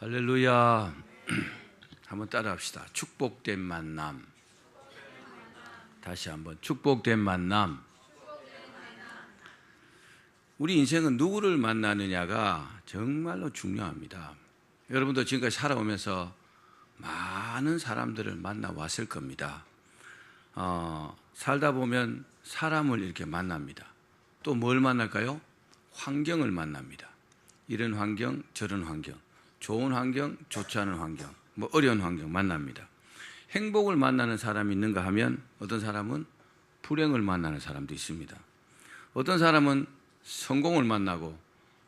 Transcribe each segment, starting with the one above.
할렐루야. 한번 따라합시다. 축복된 만남. 다시 한번 축복된 만남. 우리 인생은 누구를 만나느냐가 정말로 중요합니다. 여러분도 지금까지 살아오면서 많은 사람들을 만나왔을 겁니다. 살다 보면 사람을 이렇게 만납니다. 또 뭘 만날까요? 환경을 만납니다. 이런 환경, 저런 환경, 좋은 환경, 좋지 않은 환경, 어려운 환경 만납니다. 행복을 만나는 사람이 있는가 하면 어떤 사람은 불행을 만나는 사람도 있습니다. 어떤 사람은 성공을 만나고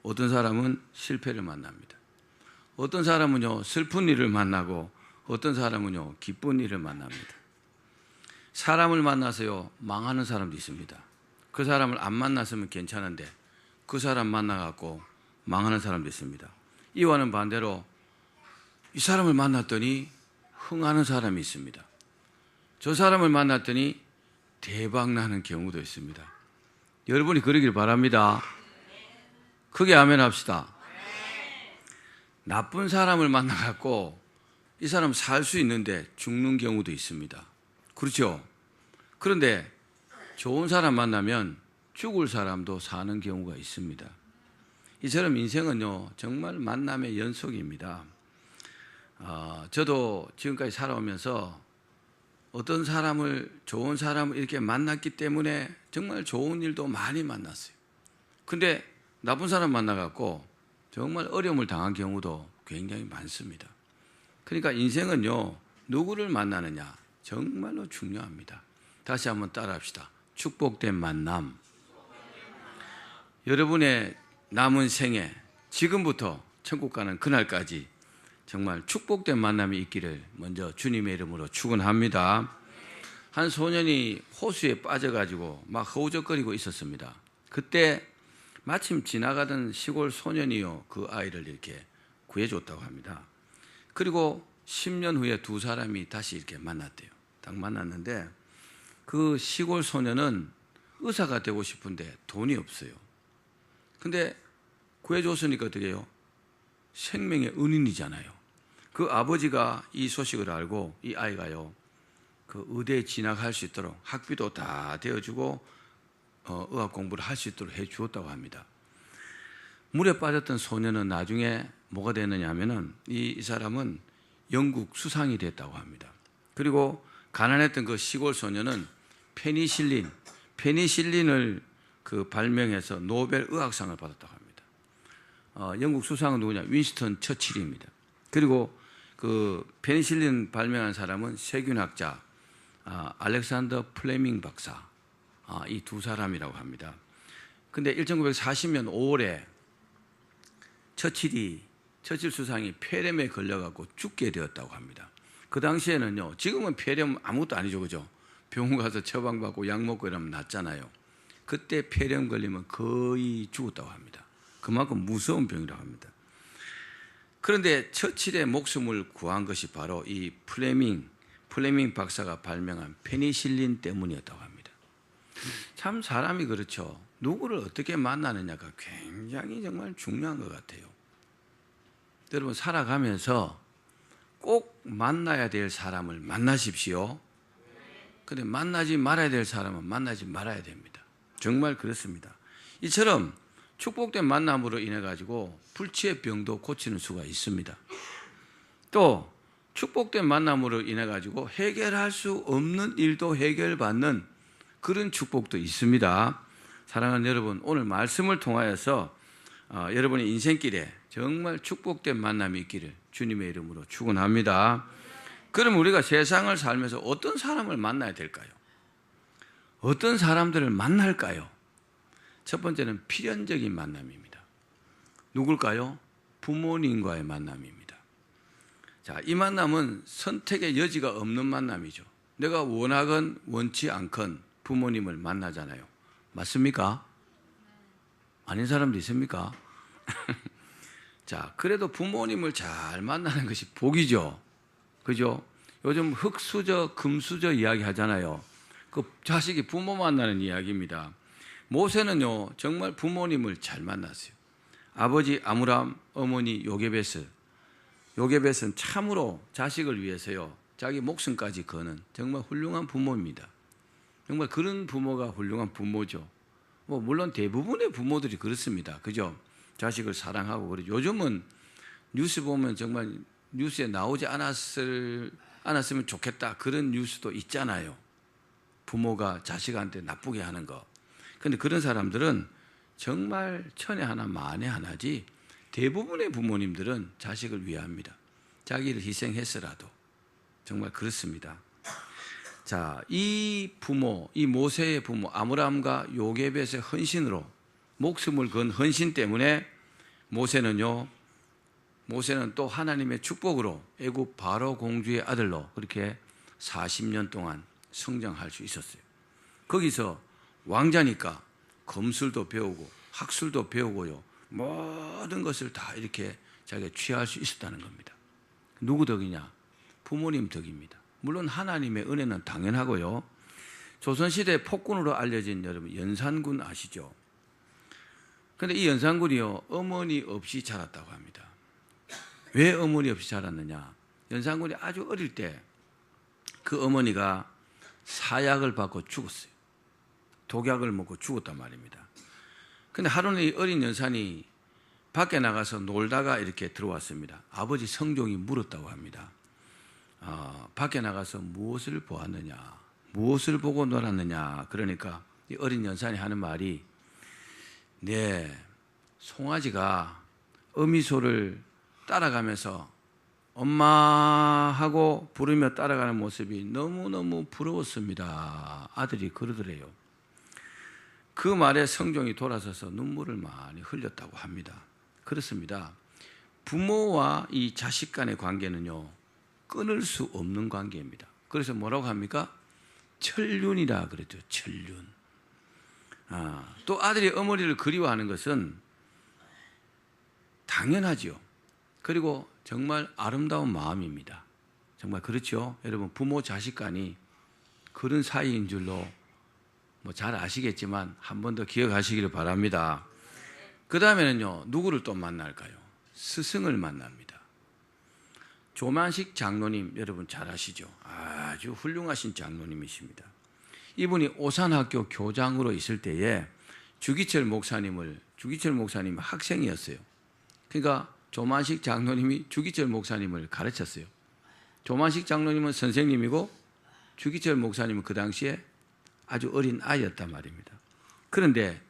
어떤 사람은 실패를 만납니다. 어떤 사람은요 슬픈 일을 만나고 어떤 사람은요 기쁜 일을 만납니다. 사람을 만나서요 망하는 사람도 있습니다. 그 사람을 안 만났으면 괜찮은데 그 사람 만나갖고 망하는 사람도 있습니다. 이와는 반대로 이 사람을 만났더니 흥하는 사람이 있습니다. 저 사람을 만났더니 대박나는 경우도 있습니다. 여러분이 그러길 바랍니다. 크게 아멘 합시다. 나쁜 사람을 만나갖고 이 사람 살 수 있는데 죽는 경우도 있습니다. 그렇죠? 그런데 좋은 사람 만나면 죽을 사람도 사는 경우가 있습니다. 이처럼 인생은요 정말 만남의 연속입니다. 저도 지금까지 살아오면서 어떤 사람을 좋은 사람을 이렇게 만났기 때문에 정말 좋은 일도 많이 만났어요. 근데 나쁜 사람 만나갖고 정말 어려움을 당한 경우도 굉장히 많습니다. 그러니까 인생은요 누구를 만나느냐 정말로 중요합니다. 다시 한번 따라합시다. 축복된 만남. 여러분의 남은 생에 지금부터 천국 가는 그날까지 정말 축복된 만남이 있기를 먼저 주님의 이름으로 축원합니다. 한 소년이 호수에 빠져가지고 막 허우적거리고 있었습니다. 그때 마침 지나가던 시골 소년이요 그 아이를 이렇게 구해줬다고 합니다. 그리고 10년 후에 두 사람이 다시 이렇게 만났대요. 딱 만났는데 그 시골 소년은 의사가 되고 싶은데 돈이 없어요. 근데 구해줬으니까 어떻게 해요? 생명의 은인이잖아요. 그 아버지가 이 소식을 알고 이 아이가요 그 의대에 진학할 수 있도록 학비도 다 대어주고 의학 공부를 할 수 있도록 해 주었다고 합니다. 물에 빠졌던 소년은 나중에 뭐가 됐느냐 하면은 이 사람은 영국 수상이 됐다고 합니다. 그리고 가난했던 그 시골 소년은 페니실린을 그 발명해서 노벨 의학상을 받았다고 합니다. 영국 수상은 누구냐? 윈스턴 처칠입니다. 그리고 그 페니실린 발명한 사람은 세균학자 알렉산더 플레밍 박사, 이 두 사람이라고 합니다. 근데 1940년 5월에 처칠 수상이 폐렴에 걸려갖고 죽게 되었다고 합니다. 그 당시에는요, 지금은 폐렴 아무것도 아니죠, 그죠? 병원 가서 처방받고 약 먹고 이러면 낫잖아요. 그때 폐렴 걸리면 거의 죽었다고 합니다. 그만큼 무서운 병이라고 합니다. 그런데 처칠의 목숨을 구한 것이 바로 이 플레밍 박사가 발명한 페니실린 때문이었다고 합니다. 참 사람이 그렇죠. 누구를 어떻게 만나느냐가 굉장히 정말 중요한 것 같아요. 여러분 살아가면서 꼭 만나야 될 사람을 만나십시오. 근데 만나지 말아야 될 사람은 만나지 말아야 됩니다. 정말 그렇습니다. 이처럼 축복된 만남으로 인해 가지고 불치의 병도 고치는 수가 있습니다. 또 축복된 만남으로 인해 가지고 해결할 수 없는 일도 해결받는 그런 축복도 있습니다. 사랑하는 여러분, 오늘 말씀을 통하여서 여러분의 인생길에 정말 축복된 만남이 있기를 주님의 이름으로 축원합니다. 그럼 우리가 세상을 살면서 어떤 사람을 만나야 될까요? 어떤 사람들을 만날까요? 첫 번째는 필연적인 만남입니다. 누굴까요? 부모님과의 만남입니다. 자, 이 만남은 선택의 여지가 없는 만남이죠. 내가 원하건 원치 않건 부모님을 만나잖아요. 맞습니까? 아닌 사람도 있습니까? 자, 그래도 부모님을 잘 만나는 것이 복이죠. 그죠? 요즘 흙수저, 금수저 이야기 하잖아요. 그 자식이 부모 만나는 이야기입니다. 모세는요, 정말 부모님을 잘 만났어요. 아버지 아므람, 어머니 요게베스. 요게벳은 참으로 자식을 위해서요 자기 목숨까지 거는 정말 훌륭한 부모입니다. 정말 그런 부모가 훌륭한 부모죠. 뭐 물론 대부분의 부모들이 그렇습니다. 그죠? 자식을 사랑하고 그러죠. 요즘은 뉴스 보면 정말 뉴스에 나오지 않았으면 좋겠다 그런 뉴스도 있잖아요. 부모가 자식한테 나쁘게 하는 거. 그런데 그런 사람들은 정말 천에 하나 만에 하나지 대부분의 부모님들은 자식을 위합니다. 자기를 희생했으라도 정말 그렇습니다. 자, 이 부모, 이 모세의 부모 아므람과 요게벳의 헌신으로 목숨을 건 헌신 때문에 모세는 또 하나님의 축복으로 애굽 바로 공주의 아들로 그렇게 40년 동안 성장할 수 있었어요. 거기서 왕자니까 검술도 배우고 학술도 배우고요. 모든 것을 다 이렇게 자기가 취할 수 있었다는 겁니다. 누구 덕이냐? 부모님 덕입니다. 물론 하나님의 은혜는 당연하고요. 조선시대 폭군으로 알려진 여러분 연산군 아시죠? 그런데 이 연산군이요 어머니 없이 자랐다고 합니다. 왜 어머니 없이 자랐느냐? 연산군이 아주 어릴 때 그 어머니가 사약을 받고 죽었어요. 독약을 먹고 죽었단 말입니다. 그런데 하루는 이 어린 연산이 밖에 나가서 놀다가 이렇게 들어왔습니다. 아버지 성종이 물었다고 합니다. 밖에 나가서 무엇을 보았느냐, 무엇을 보고 놀았느냐. 그러니까 이 어린 연산이 하는 말이 네, 송아지가 어미소를 따라가면서 엄마 하고 부르며 따라가는 모습이 너무너무 부러웠습니다. 아들이 그러더래요. 그 말에 성종이 돌아서서 눈물을 많이 흘렸다고 합니다. 그렇습니다. 부모와 이 자식 간의 관계는요 끊을 수 없는 관계입니다. 그래서 뭐라고 합니까? 천륜이라 그랬죠. 천륜. 또 아들이 어머니를 그리워하는 것은 당연하지요. 그리고 정말 아름다운 마음입니다. 정말 그렇죠. 여러분 부모 자식 간이 그런 사이인 줄로 뭐 잘 아시겠지만 한 번 더 기억하시기를 바랍니다. 그 다음에는요 누구를 또 만날까요? 스승을 만납니다. 조만식 장로님 여러분 잘 아시죠? 아주 훌륭하신 장로님이십니다. 이분이 오산학교 교장으로 있을 때에 주기철 목사님이 학생이었어요. 그러니까 조만식 장로님이 주기철 목사님을 가르쳤어요. 조만식 장로님은 선생님이고 주기철 목사님은 그 당시에 아주 어린 아이였단 말입니다. 그런데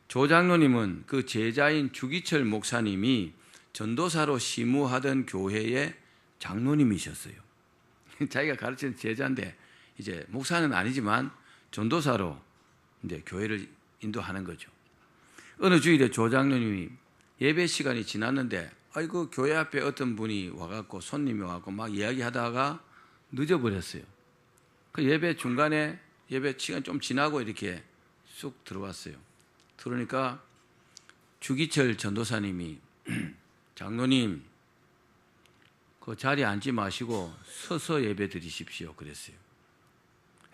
조 장로님은 그 제자인 주기철 목사님이 전도사로 심우하던 교회의 장로님이셨어요. 자기가 가르치는 제자인데 이제 목사는 아니지만 전도사로 이제 교회를 인도하는 거죠. 어느 주일에 조 장로님이 예배 시간이 지났는데 아이고 교회 앞에 어떤 분이 와갖고 손님이 와갖고 막 이야기하다가 늦어버렸어요. 그 예배 중간에 예배 시간 좀 지나고 이렇게 쑥 들어왔어요. 그러니까 주기철 전도사님이 장로님 그 자리에 앉지 마시고 서서 예배 드리십시오 그랬어요.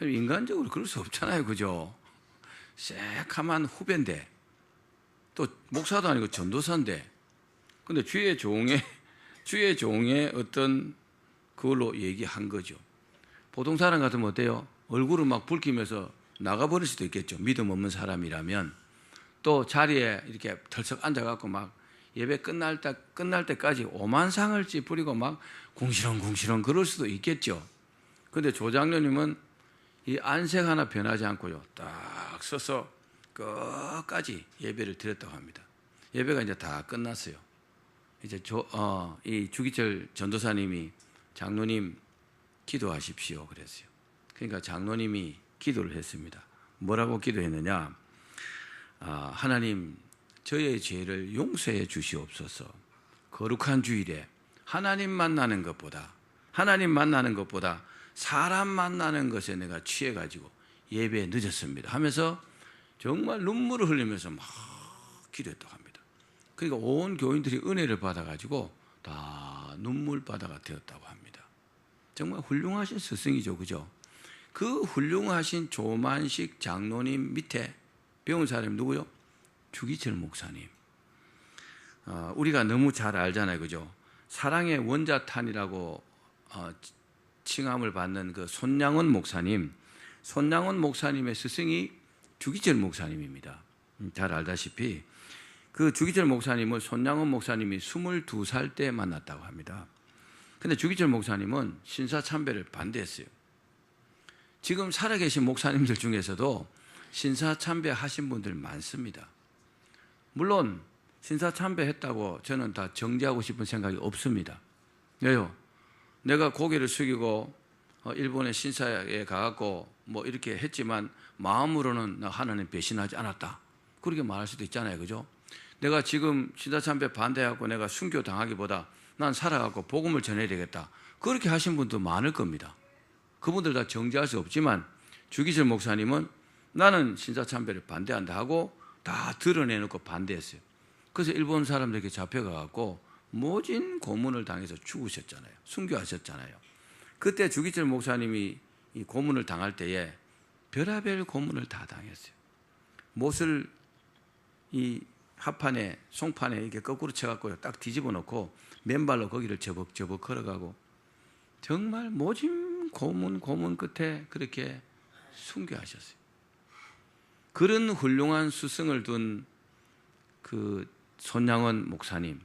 인간적으로 그럴 수 없잖아요. 그죠? 새카만 후배인데 또 목사도 아니고 전도사인데 근데 주의 종의 어떤 그걸로 얘기한 거죠. 보통 사람 같으면 어때요? 얼굴을 막 붉히면서 나가버릴 수도 있겠죠. 믿음 없는 사람이라면. 또 자리에 이렇게 덜썩 앉아갖고 막 예배 끝날 때까지 오만상을 찌푸리고 막 궁시렁궁시렁 그럴 수도 있겠죠. 그런데 조 장로님은 이 안색 하나 변하지 않고요. 딱 서서 끝까지 예배를 드렸다고 합니다. 예배가 이제 다 끝났어요. 이제 이 주기철 전도사님이 장로님 기도하십시오 그랬어요. 그러니까 장로님이 기도를 했습니다. 뭐라고 기도했느냐? 하나님 저의 죄를 용서해 주시옵소서. 거룩한 주일에 하나님 만나는 것보다 사람 만나는 것에 내가 취해가지고 예배에 늦었습니다 하면서 정말 눈물을 흘리면서 막 기도했다고 합니다. 그러니까 온 교인들이 은혜를 받아가지고 다 눈물바다가 되었다고 합니다. 정말 훌륭하신 스승이죠. 그죠? 그 훌륭하신 조만식 장로님 밑에 배운 사람이 누구요? 주기철 목사님. 우리가 너무 잘 알잖아요. 그죠? 사랑의 원자탄이라고 칭함을 받는 그 손양원 목사님, 손양원 목사님의 스승이 주기철 목사님입니다. 잘 알다시피 그 주기철 목사님을 손양원 목사님이 22살 때 만났다고 합니다. 근데 주기철 목사님은 신사참배를 반대했어요. 지금 살아계신 목사님들 중에서도 신사참배 하신 분들 많습니다. 물론 신사참배했다고 저는 다 정죄하고 싶은 생각이 없습니다. 왜요? 내가 고개를 숙이고 일본의 신사에 가갖고 뭐 이렇게 했지만 마음으로는 나 하나님 배신하지 않았다, 그렇게 말할 수도 있잖아요. 그죠? 내가 지금 신사참배 반대하고 내가 순교 당하기보다 난 살아갖고 복음을 전해야 되겠다, 그렇게 하신 분도 많을 겁니다. 그분들 다 정죄할 수 없지만 주기철 목사님은 나는 신사참배를 반대한다 하고 다 드러내놓고 반대했어요. 그래서 일본 사람들에게 잡혀가갖고 모진 고문을 당해서 죽으셨잖아요. 순교하셨잖아요. 그때 주기철 목사님이 이 고문을 당할 때에 별하별 고문을 다 당했어요. 못을 이 합판에, 송판에 이렇게 거꾸로 쳐갖고 딱 뒤집어 놓고 맨발로 거기를 저벅저벅 걸어가고 정말 모진 고문 끝에 그렇게 순교하셨어요. 그런 훌륭한 수승을 둔 그 손양원 목사님,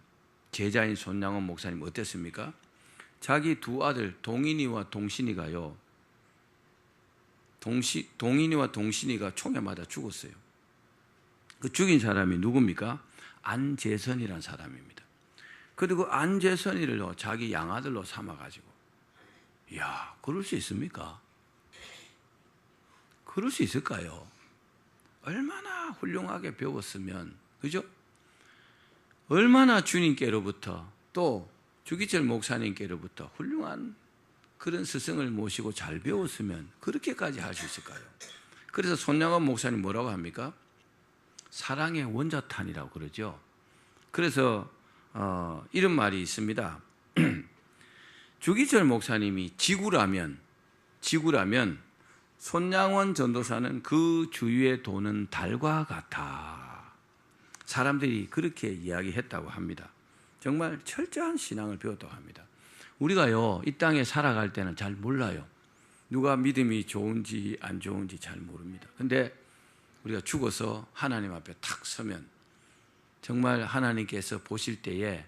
제자인 손양원 목사님 어땠습니까? 자기 두 아들 동인이와 동신이가요, 동인이와 동신이가 총에 맞아 죽었어요. 그 죽인 사람이 누굽니까? 안재선이라는 사람입니다. 그리고 안재선이를 자기 양아들로 삼아가지고, 이야, 그럴 수 있습니까? 그럴 수 있을까요? 얼마나 훌륭하게 배웠으면, 그죠? 얼마나 주님께로부터 또 주기철 목사님께로부터 훌륭한 그런 스승을 모시고 잘 배웠으면 그렇게까지 할 수 있을까요? 그래서 손양원 목사님 뭐라고 합니까? 사랑의 원자탄이라고 그러죠. 그래서 이런 말이 있습니다. 주기철 목사님이 지구라면 손양원 전도사는 그 주위에 도는 달과 같아. 사람들이 그렇게 이야기했다고 합니다. 정말 철저한 신앙을 배웠다고 합니다. 우리가요, 이 땅에 살아갈 때는 잘 몰라요. 누가 믿음이 좋은지 안 좋은지 잘 모릅니다. 근데 우리가 죽어서 하나님 앞에 탁 서면 정말 하나님께서 보실 때에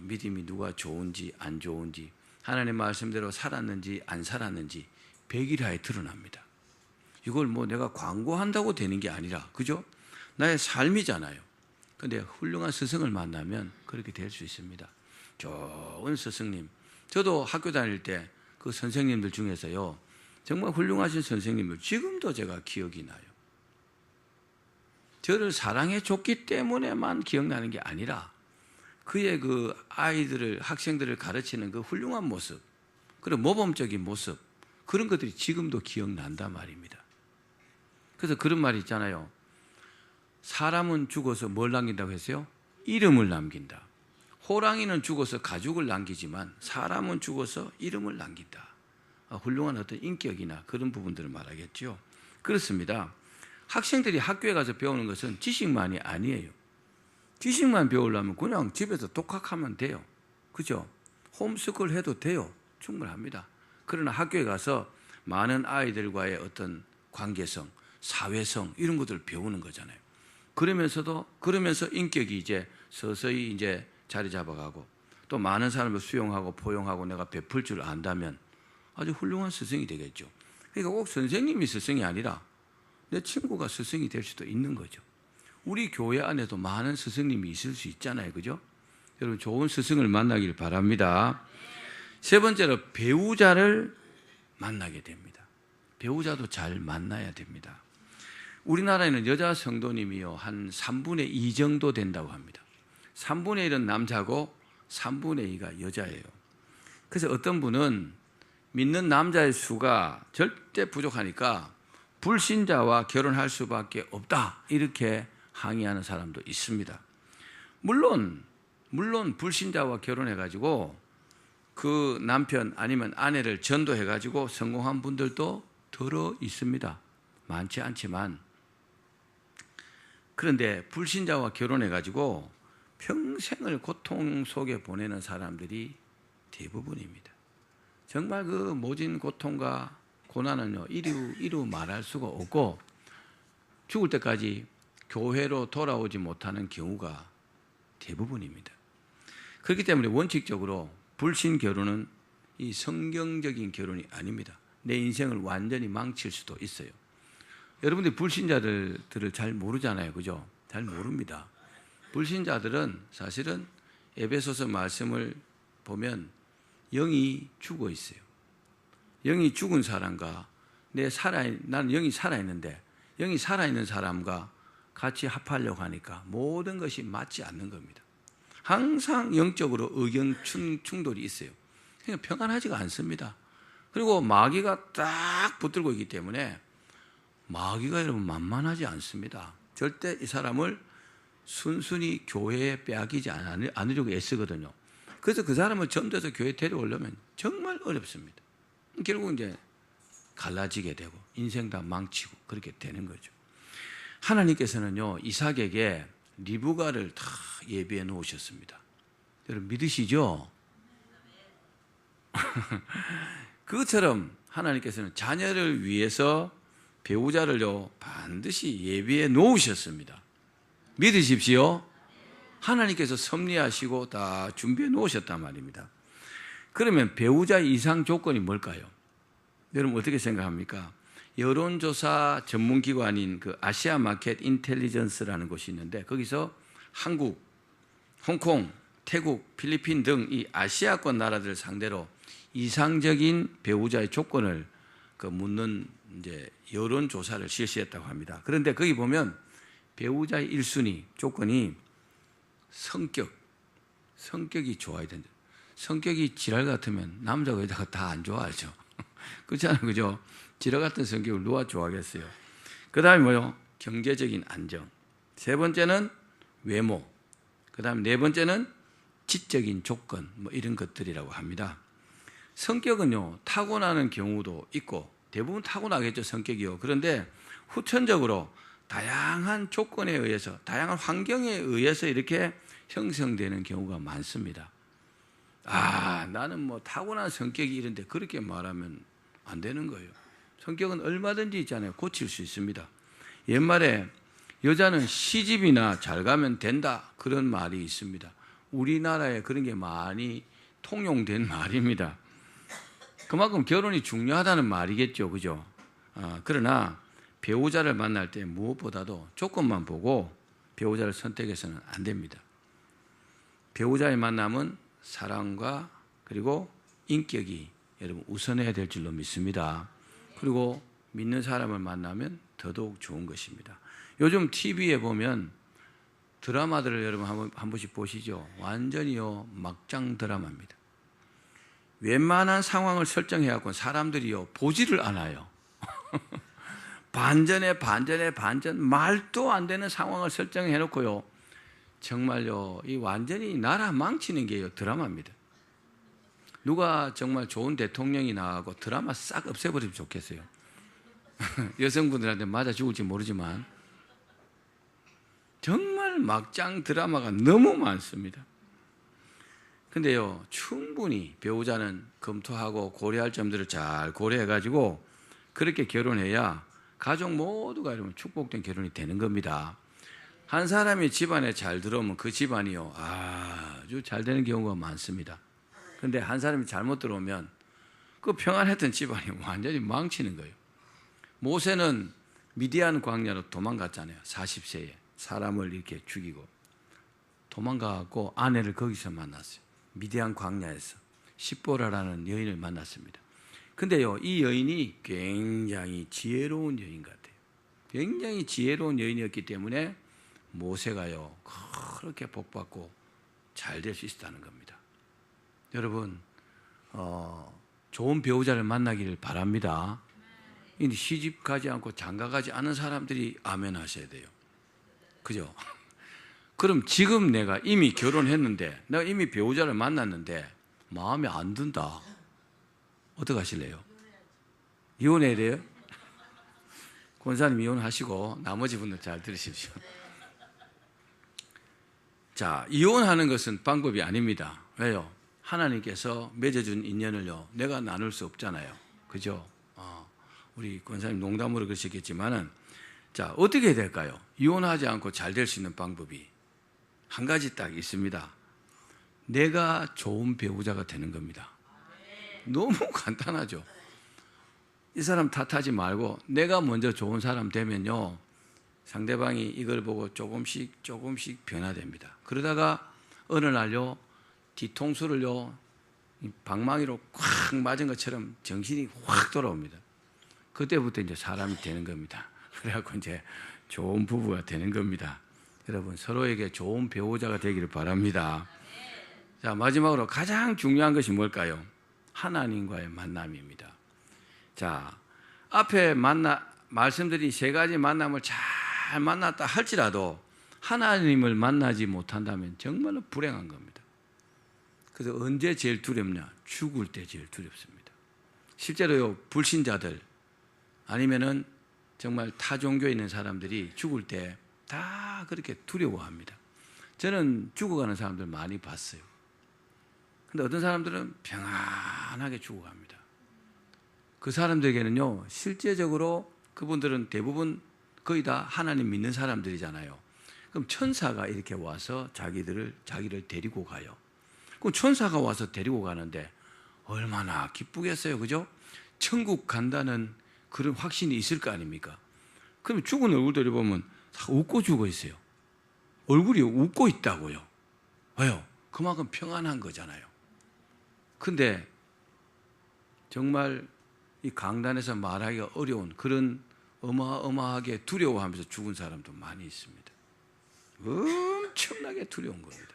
믿음이 누가 좋은지 안 좋은지, 하나님 말씀대로 살았는지 안 살았는지 백일하에 드러납니다. 이걸 뭐 내가 광고한다고 되는 게 아니라, 그죠? 나의 삶이잖아요. 근데 훌륭한 스승을 만나면 그렇게 될 수 있습니다. 좋은 스승님. 저도 학교 다닐 때 그 선생님들 중에서요, 정말 훌륭하신 선생님을 지금도 제가 기억이 나요. 저를 사랑해 줬기 때문에만 기억나는 게 아니라 그의 그 아이들을, 학생들을 가르치는 그 훌륭한 모습, 그리고 모범적인 모습, 그런 것들이 지금도 기억난단 말입니다. 그래서 그런 말이 있잖아요. 사람은 죽어서 뭘 남긴다고 했어요? 이름을 남긴다. 호랑이는 죽어서 가죽을 남기지만 사람은 죽어서 이름을 남긴다. 훌륭한 어떤 인격이나 그런 부분들을 말하겠죠. 그렇습니다. 학생들이 학교에 가서 배우는 것은 지식만이 아니에요. 지식만 배우려면 그냥 집에서 독학하면 돼요. 그죠? 홈스쿨 해도 돼요. 충분합니다. 그러나 학교에 가서 많은 아이들과의 어떤 관계성, 사회성, 이런 것들을 배우는 거잖아요. 그러면서 인격이 이제 서서히 이제 자리 잡아가고, 또 많은 사람을 수용하고 포용하고 내가 베풀 줄 안다면 아주 훌륭한 스승이 되겠죠. 그러니까 꼭 선생님이 스승이 아니라 내 친구가 스승이 될 수도 있는 거죠. 우리 교회 안에도 많은 스승님이 있을 수 있잖아요. 그죠? 여러분, 좋은 스승을 만나길 바랍니다. 세 번째로, 배우자를 만나게 됩니다. 배우자도 잘 만나야 됩니다. 우리나라에는 여자 성도님이요, 한 3분의 2 정도 된다고 합니다. 3분의 1은 남자고 3분의 2가 여자예요. 그래서 어떤 분은 믿는 남자의 수가 절대 부족하니까 불신자와 결혼할 수밖에 없다, 이렇게 항의하는 사람도 있습니다. 물론 불신자와 결혼해가지고 그 남편 아니면 아내를 전도해가지고 성공한 분들도 들어 있습니다. 많지 않지만. 그런데 불신자와 결혼해가지고 평생을 고통 속에 보내는 사람들이 대부분입니다. 정말 그 모진 고통과 고난은요, 이루 말할 수가 없고 죽을 때까지 교회로 돌아오지 못하는 경우가 대부분입니다. 그렇기 때문에 원칙적으로 불신 결혼은 이 성경적인 결혼이 아닙니다. 내 인생을 완전히 망칠 수도 있어요. 여러분들이 불신자들을 잘 모르잖아요. 그죠? 잘 모릅니다. 불신자들은 사실은 에베소서 말씀을 보면 영이 죽어 있어요. 영이 죽은 사람과 나는 영이 살아있는데 영이 살아있는 사람과 같이 합하려고 하니까 모든 것이 맞지 않는 겁니다. 항상 영적으로 의견 충돌이 있어요. 그러니까 평안하지가 않습니다. 그리고 마귀가 딱 붙들고 있기 때문에 마귀가 여러분 만만하지 않습니다. 절대 이 사람을 순순히 교회에 빼앗기지 않으려고 애쓰거든요. 그래서 그 사람을 전도해서 교회에 데려오려면 정말 어렵습니다. 결국 이제 갈라지게 되고 인생 다 망치고 그렇게 되는 거죠. 하나님께서는요, 이삭에게 리브가를 다 예비해 놓으셨습니다. 여러분 믿으시죠? 그것처럼 하나님께서는 자녀를 위해서 배우자를요 반드시 예비해 놓으셨습니다. 믿으십시오. 하나님께서 섭리하시고 다 준비해 놓으셨단 말입니다. 그러면 배우자의 이상 조건이 뭘까요? 여러분 어떻게 생각합니까? 여론조사 전문기관인 그 아시아 마켓 인텔리전스라는 곳이 있는데 거기서 한국, 홍콩, 태국, 필리핀 등 이 아시아권 나라들을 상대로 이상적인 배우자의 조건을 묻는 이제 여론조사를 실시했다고 합니다. 그런데 거기 보면 배우자의 1순위 조건이 성격이 좋아야 된다. 성격이 지랄 같으면 남자가 여자가 다 안 좋아하죠. 그렇잖아요. 그죠? 지랄 같은 성격을 누가 좋아하겠어요? 그 다음에 뭐요? 경제적인 안정. 세 번째는 외모. 그 다음에 네 번째는 지적인 조건. 뭐 이런 것들이라고 합니다. 성격은요, 타고나는 경우도 있고, 대부분 타고나겠죠, 성격이요. 그런데 후천적으로 다양한 조건에 의해서, 다양한 환경에 의해서 이렇게 형성되는 경우가 많습니다. 나는 뭐 타고난 성격이 이런데 그렇게 말하면 안 되는 거예요. 성격은 얼마든지 있잖아요. 고칠 수 있습니다. 옛말에 여자는 시집이나 잘 가면 된다. 그런 말이 있습니다. 우리나라에 그런 게 많이 통용된 말입니다. 그만큼 결혼이 중요하다는 말이겠죠. 그죠? 그러나 배우자를 만날 때 무엇보다도 조건만 보고 배우자를 선택해서는 안 됩니다. 배우자의 만남은 사랑과 그리고 인격이 여러분 우선해야 될 줄로 믿습니다. 그리고 믿는 사람을 만나면 더더욱 좋은 것입니다. 요즘 TV에 보면 드라마들을 여러분 한 번씩 보시죠. 완전히요 막장 드라마입니다. 웬만한 상황을 설정해갖고 사람들이요 보지를 않아요. 반전 말도 안 되는 상황을 설정해놓고요 정말요 이 완전히 나라 망치는 게요 드라마입니다. 누가 정말 좋은 대통령이 나가고 드라마 싹 없애버리면 좋겠어요. 여성분들한테 맞아 죽을지 모르지만 정말 막장 드라마가 너무 많습니다. 근데요 충분히 배우자는 검토하고 고려할 점들을 잘 고려해가지고 그렇게 결혼해야 가족 모두가 이러면 축복된 결혼이 되는 겁니다. 한 사람이 집안에 잘 들어오면 그 집안이요 아주 잘 되는 경우가 많습니다. 그런데 한 사람이 잘못 들어오면 그 평안했던 집안이 완전히 망치는 거예요. 모세는 미디안 광야로 도망갔잖아요. 40세에 사람을 이렇게 죽이고 도망가고 아내를 거기서 만났어요. 미디안 광야에서 십보라라는 여인을 만났습니다. 근데요 이 여인이 굉장히 지혜로운 여인 같아요. 굉장히 지혜로운 여인이었기 때문에 모세가요 그렇게 복받고 잘 될 수 있었다는 겁니다. 여러분 좋은 배우자를 만나기를 바랍니다. 시집 가지 않고 장가 가지 않은 사람들이 아멘 하셔야 돼요. 그죠? 그럼 지금 내가 이미 결혼했는데 내가 이미 배우자를 만났는데 마음에 안 든다. 어떻게 하실래요? 이혼해야 돼요? 권사님 이혼하시고 나머지 분들 잘 들으십시오. 자, 이혼하는 것은 방법이 아닙니다. 왜요? 하나님께서 맺어준 인연을요, 내가 나눌 수 없잖아요. 그죠? 우리 권사님 농담으로 그러셨겠지만은, 자, 어떻게 해야 될까요? 이혼하지 않고 잘 될 수 있는 방법이 한 가지 딱 있습니다. 내가 좋은 배우자가 되는 겁니다. 너무 간단하죠. 이 사람 탓하지 말고 내가 먼저 좋은 사람 되면요, 상대방이 이걸 보고 조금씩 변화됩니다. 그러다가 어느 날요, 뒤통수를요, 방망이로 콱 맞은 것처럼 정신이 확 돌아옵니다. 그때부터 이제 사람이 되는 겁니다. 그래갖고 이제 좋은 부부가 되는 겁니다. 여러분, 서로에게 좋은 배우자가 되기를 바랍니다. 자, 마지막으로 가장 중요한 것이 뭘까요? 하나님과의 만남입니다. 자, 앞에 말씀드린 세 가지 만남을 잘 만났다 할지라도 하나님을 만나지 못한다면 정말로 불행한 겁니다. 그래서 언제 제일 두렵냐? 죽을 때 제일 두렵습니다. 실제로요, 불신자들 아니면은 정말 타 종교에 있는 사람들이 죽을 때 다 그렇게 두려워합니다. 저는 죽어가는 사람들 많이 봤어요. 근데 어떤 사람들은 평안하게 죽어갑니다. 그 사람들에게는요, 실제적으로 그분들은 대부분 거의 다 하나님 믿는 사람들이잖아요. 그럼 천사가 이렇게 와서 자기를 데리고 가요. 그럼 천사가 와서 데리고 가는데 얼마나 기쁘겠어요, 그죠? 천국 간다는 그런 확신이 있을 거 아닙니까? 그럼 죽은 얼굴들을 보면 다 웃고 죽어 있어요. 얼굴이 웃고 있다고요. 왜요? 그만큼 평안한 거잖아요. 근데 정말 이 강단에서 말하기가 어려운 그런 어마어마하게 두려워하면서 죽은 사람도 많이 있습니다. 엄청나게 두려운 겁니다.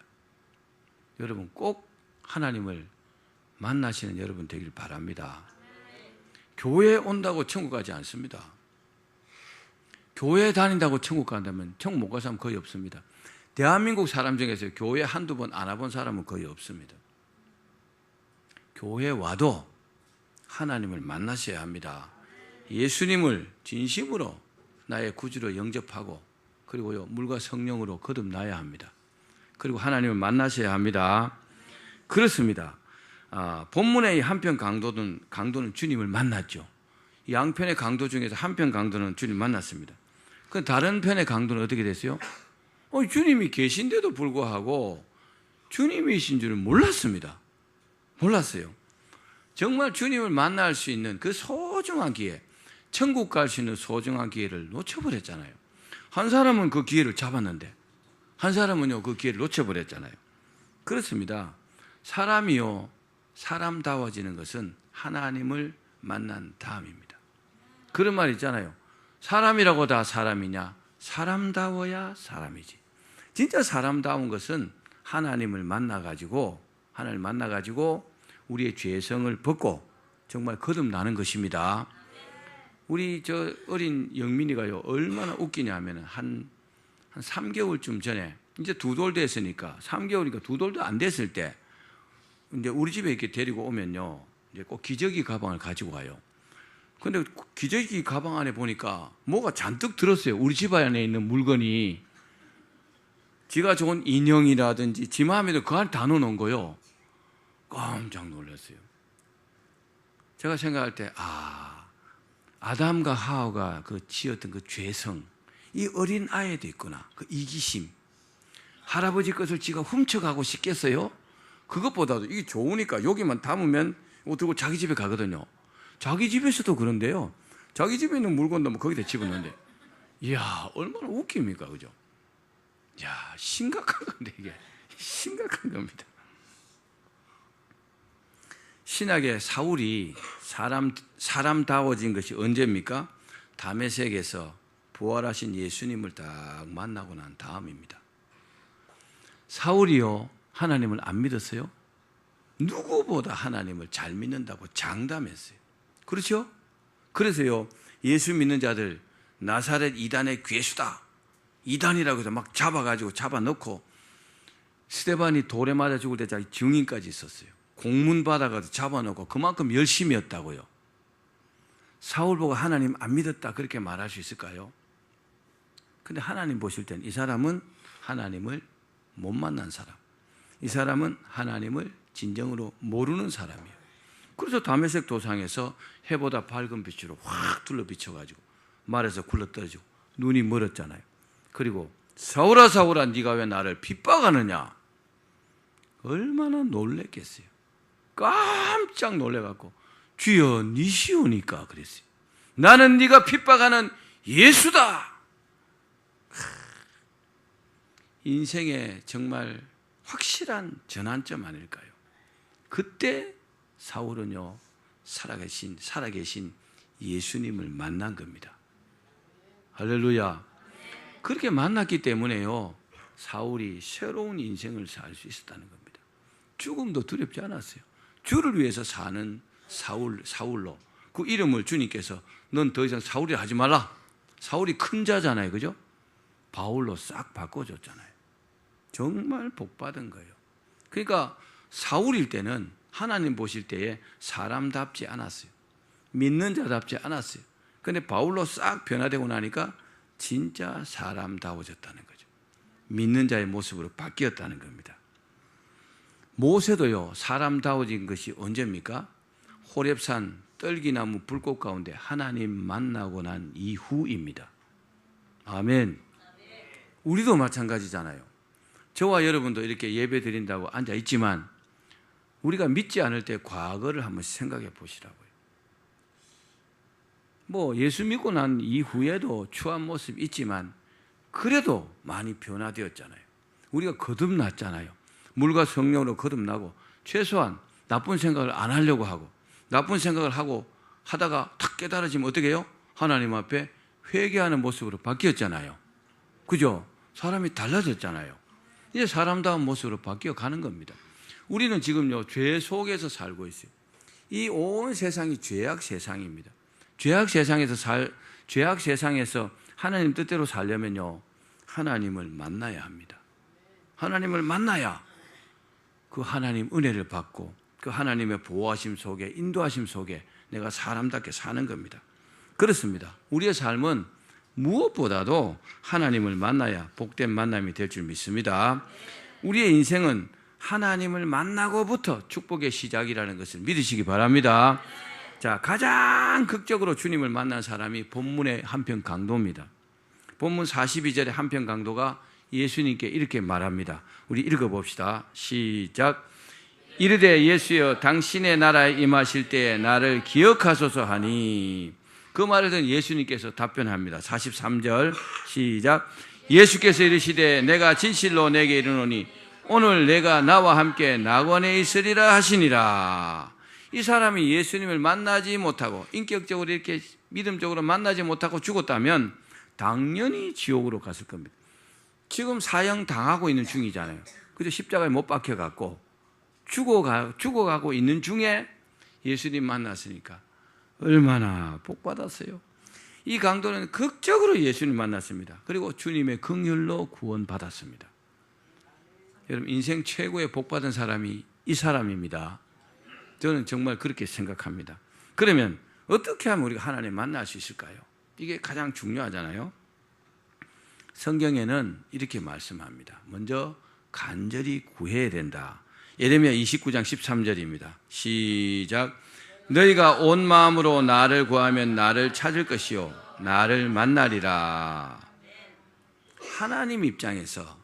여러분, 꼭 하나님을 만나시는 여러분 되길 바랍니다. 교회에 온다고 천국 가지 않습니다. 교회 다닌다고 천국 간다면 천국 못 갈 사람 거의 없습니다. 대한민국 사람 중에서 교회 한두 번 안 와본 사람은 거의 없습니다. 교회 와도 하나님을 만나셔야 합니다. 예수님을 진심으로 나의 구주로 영접하고, 그리고요, 물과 성령으로 거듭나야 합니다. 그리고 하나님을 만나셔야 합니다. 그렇습니다. 본문의 한편 강도는 주님을 만났죠. 이 양편의 강도 중에서 한편 강도는 주님 만났습니다. 그 다른 편의 강도는 어떻게 됐어요? 주님이 계신데도 불구하고 주님이신 줄은 몰랐습니다. 몰랐어요. 정말 주님을 만날 수 있는 그 소중한 기회, 천국 갈 수 있는 소중한 기회를 놓쳐버렸잖아요. 한 사람은 그 기회를 잡았는데 한 사람은요, 그 기회를 놓쳐버렸잖아요. 그렇습니다. 사람이요, 사람다워지는 것은 하나님을 만난 다음입니다. 그런 말 있잖아요. 사람이라고 다 사람이냐? 사람다워야 사람이지. 진짜 사람다운 것은 하나님을 만나가지고 우리의 죄성을 벗고 정말 거듭나는 것입니다. 우리 저 어린 영민이가요, 얼마나 웃기냐 하면 한 3개월쯤 전에, 이제 2돌 됐으니까 3개월이니까 2돌도 안 됐을 때 이제 우리 집에 이렇게 데리고 오면요, 이제 꼭 기저귀 가방을 가지고 와요. 근데 기저귀 가방 안에 보니까 뭐가 잔뜩 들었어요. 우리 집 안에 있는 물건이. 지가 좋은 인형이라든지 지 마음에도 그 안에 다 넣어놓은 거예요. 깜짝 놀랐어요. 제가 생각할 때, 아담과 하와가 지었던 그 죄성, 이 어린 아이도 있구나. 그 이기심. 할아버지 것을 지가 훔쳐가고 싶겠어요? 그것보다도 이게 좋으니까 여기만 담으면 이거 들고 자기 집에 가거든요. 자기 집에서도 그런데요, 자기 집에 있는 물건도 뭐 거기다 집어넣는데, 이야, 얼마나 웃깁니까, 그죠? 이야, 심각한 건데, 이게 심각한 겁니다. 신약의 사울이 사람다워진 것이 언제입니까? 다메섹에서 부활하신 예수님을 딱 만나고 난 다음입니다. 사울이요, 하나님을 안 믿었어요? 누구보다 하나님을 잘 믿는다고 장담했어요. 그렇죠? 그래서요, 예수 믿는 자들 나사렛 이단의 괴수다, 이단이라고 해서 막 잡아넣고 스데반이 돌에 맞아 죽을 때 자기 증인까지 있었어요. 공문 받아가지고 잡아놓고 그만큼 열심이었다고요. 사울 보고 하나님 안 믿었다 그렇게 말할 수 있을까요? 근데 하나님 보실 때는 이 사람은 하나님을 못 만난 사람. 이 사람은 하나님을 진정으로 모르는 사람이에요. 그래서 다메섹 도상에서 해보다 밝은 빛으로 확 둘러 비춰가지고 말에서 굴러떨어지고 눈이 멀었잖아요. 그리고 사울아 사울아 네가 왜 나를 핍박하느냐. 얼마나 놀랬겠어요. 깜짝 놀래갖고 주여 니시오니까 그랬어요. 나는 네가 핍박하는 예수다. 인생의 정말 확실한 전환점 아닐까요? 그때 사울은요 살아계신 예수님을 만난 겁니다. 할렐루야. 그렇게 만났기 때문에요 사울이 새로운 인생을 살 수 있었다는 겁니다. 죽음도 두렵지 않았어요. 주를 위해서 사는 사울로 그 이름을 주님께서 넌 더 이상 사울이라 하지 말라. 사울이 큰 자잖아요, 그죠? 바울로 싹 바꿔줬잖아요. 정말 복받은 거예요. 그러니까 사울일 때는 하나님 보실 때에 사람답지 않았어요. 믿는 자답지 않았어요. 그런데 바울로 싹 변화되고 나니까 진짜 사람다워졌다는 거죠. 믿는 자의 모습으로 바뀌었다는 겁니다. 모세도요 사람다워진 것이 언제입니까? 호렙산 떨기나무 불꽃 가운데 하나님 만나고 난 이후입니다. 아멘. 우리도 마찬가지잖아요. 저와 여러분도 이렇게 예배 드린다고 앉아 있지만 우리가 믿지 않을 때 과거를 한번 생각해 보시라고요. 뭐 예수 믿고 난 이후에도 추한 모습이 있지만 그래도 많이 변화되었잖아요. 우리가 거듭났잖아요. 물과 성령으로 거듭나고 최소한 나쁜 생각을 안 하려고 하고 나쁜 생각을 하고 하다가 탁 깨달아지면 어떻게 해요? 하나님 앞에 회개하는 모습으로 바뀌었잖아요. 그죠? 사람이 달라졌잖아요. 이제 사람다운 모습으로 바뀌어 가는 겁니다. 우리는 지금요 죄 속에서 살고 있어요. 이 온 세상이 죄악 세상입니다. 죄악 세상에서 하나님 뜻대로 살려면요 하나님을 만나야 합니다. 하나님을 만나야 그 하나님 은혜를 받고 그 하나님의 보호하심 속에 인도하심 속에 내가 사람답게 사는 겁니다. 그렇습니다. 우리의 삶은 무엇보다도 하나님을 만나야 복된 만남이 될 줄 믿습니다. 우리의 인생은 하나님을 만나고부터 축복의 시작이라는 것을 믿으시기 바랍니다. 자, 가장 극적으로 주님을 만난 사람이 본문의 한편 강도입니다. 본문 42절의 한편 강도가 예수님께 이렇게 말합니다. 우리 읽어봅시다. 시작. 이르되 예수여 당신의 나라에 임하실 때에 나를 기억하소서 하니 그 말을 듣는 예수님께서 답변합니다. 43절 시작. 예수께서 이르시되 내가 진실로 내게 이르노니 오늘 내가 나와 함께 낙원에 있으리라 하시니라. 이 사람이 예수님을 만나지 못하고 인격적으로 이렇게 믿음적으로 만나지 못하고 죽었다면 당연히 지옥으로 갔을 겁니다. 지금 사형 당하고 있는 중이잖아요. 그죠? 십자가에 못 박혀갖고 죽어가고 있는 중에 예수님 만났으니까 얼마나 복받았어요. 이 강도는 극적으로 예수님 만났습니다. 그리고 주님의 긍휼로 구원받았습니다. 여러분 인생 최고의 복받은 사람이 이 사람입니다. 저는 정말 그렇게 생각합니다. 그러면 어떻게 하면 우리가 하나님 만날 수 있을까요? 이게 가장 중요하잖아요. 성경에는 이렇게 말씀합니다. 먼저 간절히 구해야 된다. 예레미야 29장 13절입니다. 시작. 너희가 온 마음으로 나를 구하면 나를 찾을 것이요 나를 만나리라. 하나님 입장에서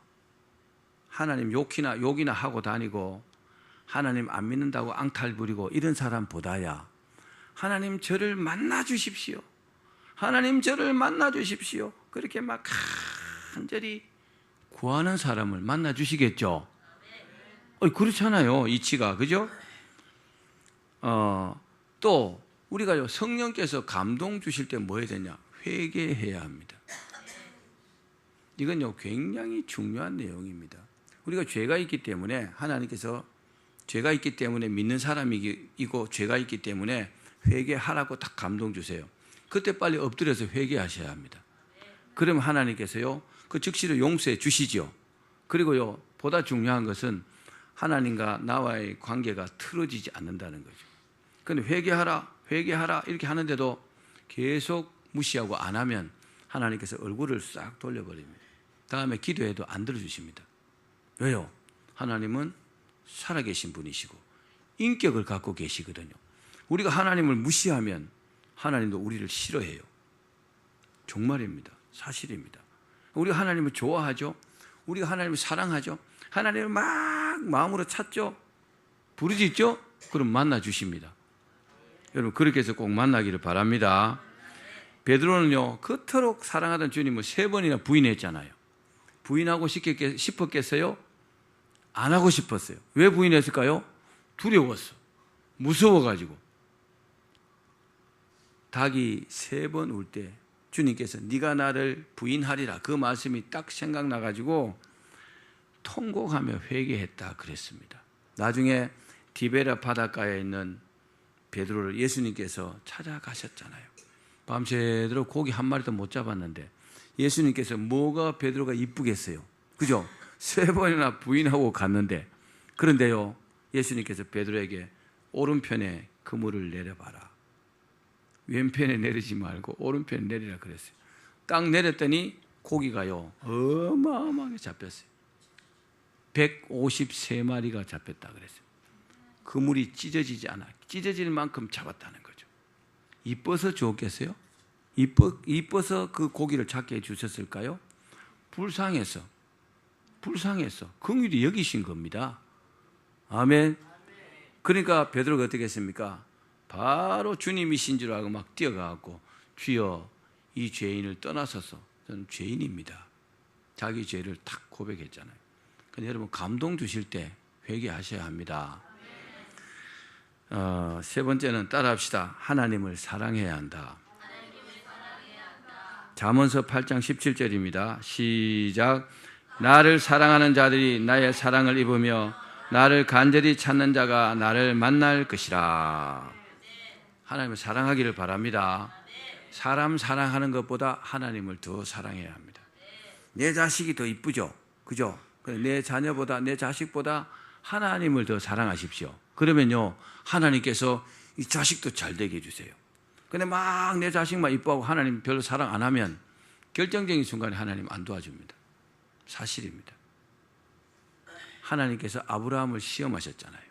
하나님 욕이나 하고 다니고 하나님 안 믿는다고 앙탈 부리고 이런 사람보다야 하나님 저를 만나 주십시오. 하나님 저를 만나 주십시오. 그렇게 막 간절히 구하는 사람을 만나 주시겠죠. 그렇잖아요. 이치가 그죠? 또 우리가요 성령께서 감동 주실 때 뭐 해야 되냐? 회개해야 합니다. 이건요 굉장히 중요한 내용입니다. 우리가 죄가 있기 때문에 하나님께서 죄가 있기 때문에 믿는 사람이고 죄가 있기 때문에 회개하라고 딱 감동 주세요. 그때 빨리 엎드려서 회개하셔야 합니다. 그러면 하나님께서요 그 즉시로 용서해 주시죠. 그리고요 보다 중요한 것은 하나님과 나와의 관계가 틀어지지 않는다는 거죠. 그런데 회개하라 이렇게 하는데도 계속 무시하고 안 하면 하나님께서 얼굴을 싹 돌려버립니다. 다음에 기도해도 안 들어주십니다. 왜요? 하나님은 살아계신 분이시고 인격을 갖고 계시거든요. 우리가 하나님을 무시하면 하나님도 우리를 싫어해요. 정말입니다. 사실입니다. 우리가 하나님을 좋아하죠. 우리가 하나님을 사랑하죠. 하나님을 막 마음으로 찾죠. 부르짖죠. 그럼 만나 주십니다. 여러분 그렇게 해서 꼭 만나기를 바랍니다. 베드로는요 그토록 사랑하던 주님을 3번이나 부인했잖아요. 부인하고 싶었겠어요? 안 하고 싶었어요. 왜 부인했을까요? 두려웠어. 무서워가지고. 닭이 3번 울 때 주님께서 네가 나를 부인하리라 그 말씀이 딱 생각나가지고 통곡하며 회개했다 그랬습니다. 나중에 디베라 바닷가에 있는 베드로를 예수님께서 찾아가셨잖아요. 밤새도록 고기 한 마리도 못 잡았는데 예수님께서 뭐가 베드로가 이쁘겠어요. 그죠? 3번이나 부인하고 갔는데 그런데요 예수님께서 베드로에게 오른편에 그물을 내려봐라. 왼편에 내리지 말고 오른편에 내리라 그랬어요. 딱 내렸더니 고기가요 어마어마하게 잡혔어요. 153마리가 잡혔다 그랬어요. 그물이 찢어지지 않아. 찢어질 만큼 잡았다는 거죠. 이뻐서 주었겠어요? 이뻐서 그 고기를 잡게 해주셨을까요? 불쌍해서 긍휼히 여기신 겁니다. 아멘. 그러니까 베드로가 어떻게 했습니까? 바로 주님이신 줄 알고 막 뛰어가고 주여 이 죄인을 떠나서서 저는 죄인입니다. 자기 죄를 탁 고백했잖아요. 근데 여러분 감동 주실 때 회개하셔야 합니다. 3번째는 따라합시다. 하나님을 사랑해야 한다. 잠언서 8장 17절입니다. 시작. 나를 사랑하는 자들이 나의 사랑을 입으며 나를 간절히 찾는 자가 나를 만날 것이라. 하나님을 사랑하기를 바랍니다. 사람 사랑하는 것보다 하나님을 더 사랑해야 합니다. 내 자식이 더 이쁘죠? 그죠? 내 자녀보다 내 자식보다 하나님을 더 사랑하십시오. 그러면요 하나님께서 이 자식도 잘 되게 해주세요. 근데 막 내 자식만 이뻐하고 하나님 별로 사랑 안 하면 결정적인 순간에 하나님 안 도와줍니다. 사실입니다. 하나님께서 아브라함을 시험하셨잖아요.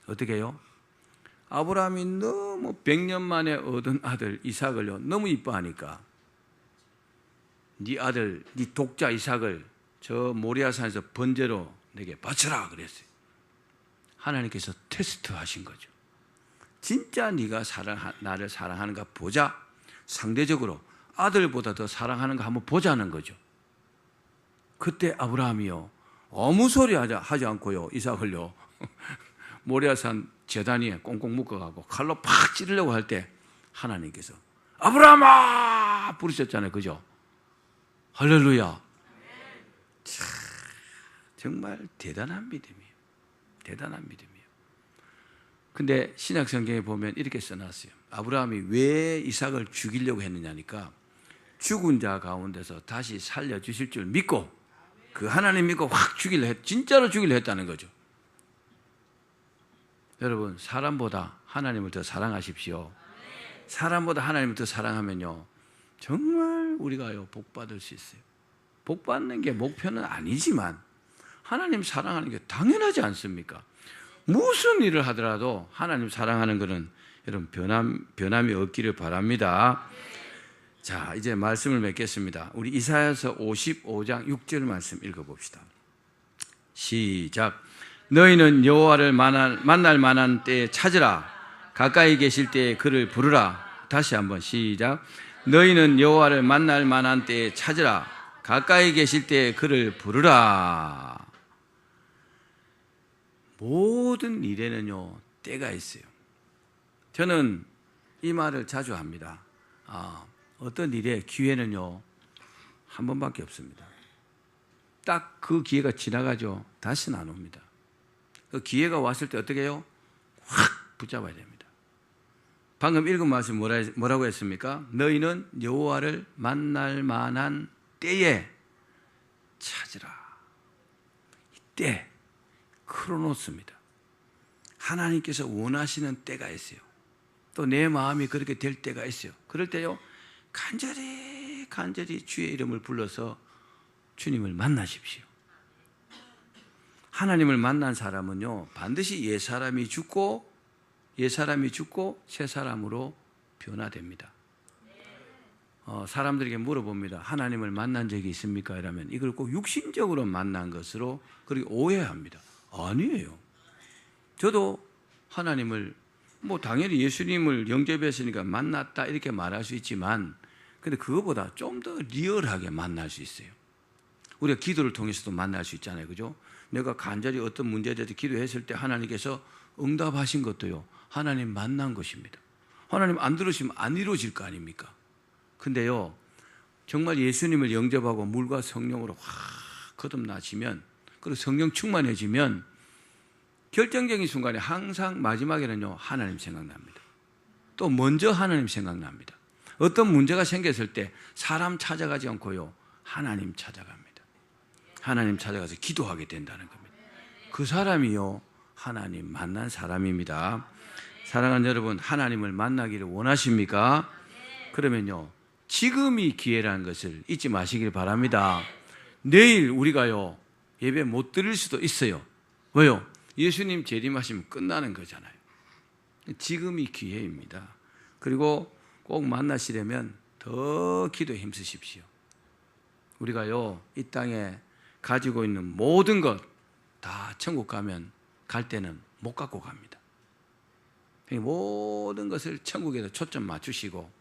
어떻게 해요? 아브라함이 너무 100년 만에 얻은 아들 이삭을요 너무 이뻐하니까 네 아들 네 독자 이삭을 저 모리아산에서 번제로 내게 바쳐라 그랬어요. 하나님께서 테스트하신 거죠. 진짜 네가 나를 사랑하는가 보자. 상대적으로 아들보다 더 사랑하는가 한번 보자는 거죠. 그때 아브라함이요 아무 소리 하지 않고요 이삭을요 모리아산 제단위에 꽁꽁 묶어가고 칼로 팍 찌르려고 할 때 하나님께서 아브라함아 부르셨잖아요. 그죠? 할렐루야. 참, 정말 대단한 믿음이에요. 대단한 믿음이에요. 근데 신약 성경에 보면 이렇게 써놨어요. 아브라함이 왜 이삭을 죽이려고 했느냐니까 죽은 자 가운데서 다시 살려주실 줄 믿고 그 하나님 믿고 확 진짜로 죽이려 했다는 거죠. 여러분 사람보다 하나님을 더 사랑하십시오. 사람보다 하나님을 더 사랑하면요 정말 우리가요 복 받을 수 있어요. 복 받는 게 목표는 아니지만 하나님 사랑하는 게 당연하지 않습니까? 무슨 일을 하더라도 하나님 사랑하는 것은 여러분 변함이 없기를 바랍니다. 자 이제 말씀을 맺겠습니다. 우리 이사야서 55장 6절 말씀 읽어봅시다. 시작. 너희는 여호와를 만날 만한 때에 찾으라. 가까이 계실 때에 그를 부르라. 다시 한번 시작. 너희는 여호와를 만날 만한 때에 찾으라. 가까이 계실 때에 그를 부르라. 모든 일에는요 때가 있어요. 저는 이 말을 자주 합니다. 어떤 일에 기회는요 한 번밖에 없습니다. 딱 그 기회가 지나가죠. 다시는 안 옵니다. 그 기회가 왔을 때 어떻게 해요? 확 붙잡아야 됩니다. 방금 읽은 말씀 뭐라고 했습니까? 너희는 여호와를 만날 만한 때에 찾으라. 이때 크로노스입니다. 하나님께서 원하시는 때가 있어요. 또 내 마음이 그렇게 될 때가 있어요. 그럴 때요 간절히 주의 이름을 불러서 주님을 만나십시오. 하나님을 만난 사람은요, 반드시 옛 사람이 죽고 새 사람으로 변화됩니다. 사람들에게 물어봅니다. 하나님을 만난 적이 있습니까? 이러면 이걸 꼭 육신적으로 만난 것으로 그리고 오해합니다. 아니에요. 저도 하나님을 당연히 예수님을 영접했으니까 만났다 이렇게 말할 수 있지만, 근데 그거보다 좀 더 리얼하게 만날 수 있어요. 우리가 기도를 통해서도 만날 수 있잖아요. 그죠? 내가 간절히 어떤 문제에 대해서 기도했을 때 하나님께서 응답하신 것도요, 하나님 만난 것입니다. 하나님 안 들으시면 안 이루어질 거 아닙니까? 근데요, 정말 예수님을 영접하고 물과 성령으로 확 거듭나시면, 그리고 성령 충만해지면 결정적인 순간에 항상 마지막에는요, 하나님 생각납니다. 또 먼저 하나님 생각납니다. 어떤 문제가 생겼을 때 사람 찾아가지 않고요, 하나님 찾아갑니다. 하나님 찾아가서 기도하게 된다는 겁니다. 그 사람이요, 하나님 만난 사람입니다. 사랑하는 여러분, 하나님을 만나기를 원하십니까? 그러면요, 지금이 기회라는 것을 잊지 마시길 바랍니다. 내일 우리가요, 예배 못 드릴 수도 있어요. 왜요? 예수님 재림하시면 끝나는 거잖아요. 지금이 기회입니다. 그리고 꼭 만나시려면 더 기도에 힘쓰십시오. 우리가요, 이 땅에 가지고 있는 모든 것 다 천국 가면 갈 때는 못 갖고 갑니다. 모든 것을 천국에서 초점 맞추시고,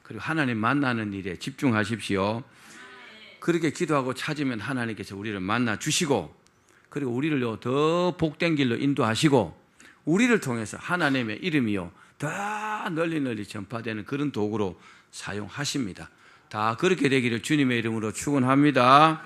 그리고 하나님 만나는 일에 집중하십시오. 그렇게 기도하고 찾으면 하나님께서 우리를 만나 주시고, 그리고 우리를요, 더 복된 길로 인도하시고, 우리를 통해서 하나님의 이름이요, 더 널리 전파되는 그런 도구로 사용하십니다. 다 그렇게 되기를 주님의 이름으로 축원합니다.